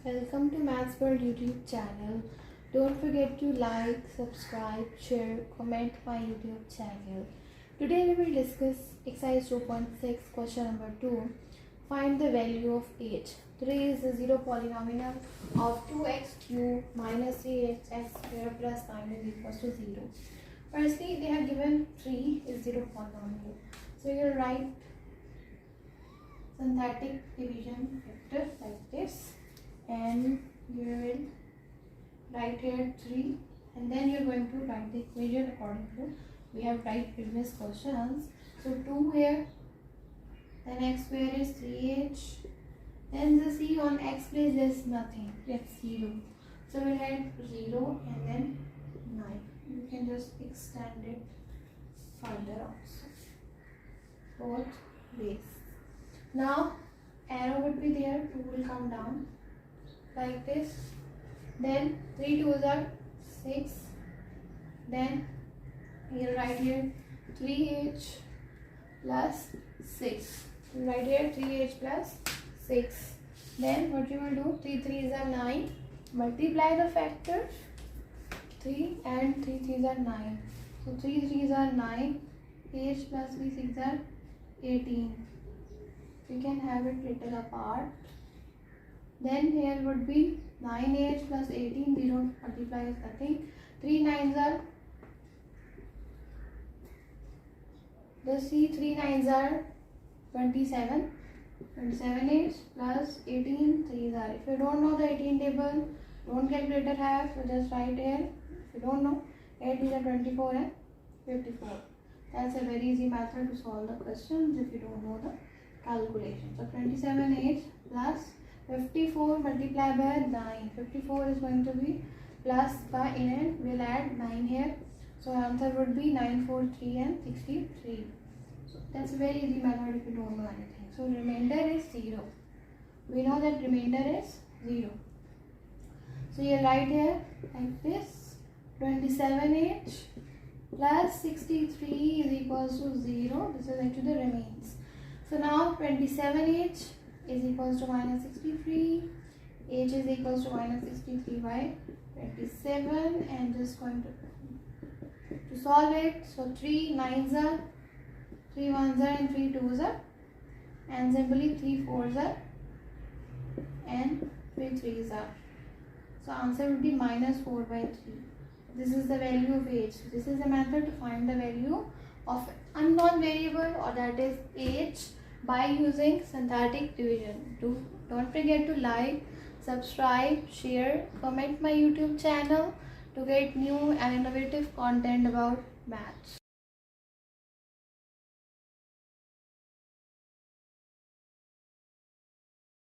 Welcome to Maths World YouTube channel. Don't forget to like, subscribe, share, comment my YouTube channel. Today we will discuss exercise 2.6 question number 2. Find the value of h. 3 is the zero polynomial of 2x cube minus 3x square plus 9 is equals to 0. Firstly, they have given 3 is zero polynomial. So you will write synthetic division factor like this. And you will write here 3 and then you are going to write the equation according to we have write previous questions. So 2 here, then x square is 3h, then the c on x place is nothing, it's 0. So we'll write 0 and then 9. You can just extend it further also, both ways. Now arrow would be there, 2 will come down like this, then 3 2s are 6, then you'll write here 3h plus 6, you'll write here 3h plus 6, then what you will do, 3 3s are 9, multiply the factors, 3 and 3 3s are 9, so 3 3s are 9, h plus 3 6 are 18, we can have it little apart. Then here would be 9h plus 18, 0 multiply is nothing. 3 9s are, the C 3 9s are 27. 27h plus 18, 3s are. If you don't know the 18 table, don't calculator have, so just write here. If you don't know, 8 is a 24 and 54. That's a very easy method to solve the questions if you don't know the calculation. So 27h plus 54 multiplied by 9. 54 is going to be plus by and we'll add 9 here. So answer would be 943 and 63. So that's a very easy method if you don't know anything. So remainder is 0. We know that remainder is 0. So you write here like this, 27h plus 63 is equals to 0. This is actually the remains. So now 27h is equals to minus 63, h is equals to minus 63 by 27, and just going to solve it. So 3 9s are, 3 1s are and 3 2s are, and simply 3 4s are and 3 3s are. So answer would be minus 4 by 3. This is the value of h. This is a method to find the value of unknown variable, or that is h, by using synthetic division. Don't forget to like, subscribe, share, comment my YouTube channel to get new and innovative content about maths.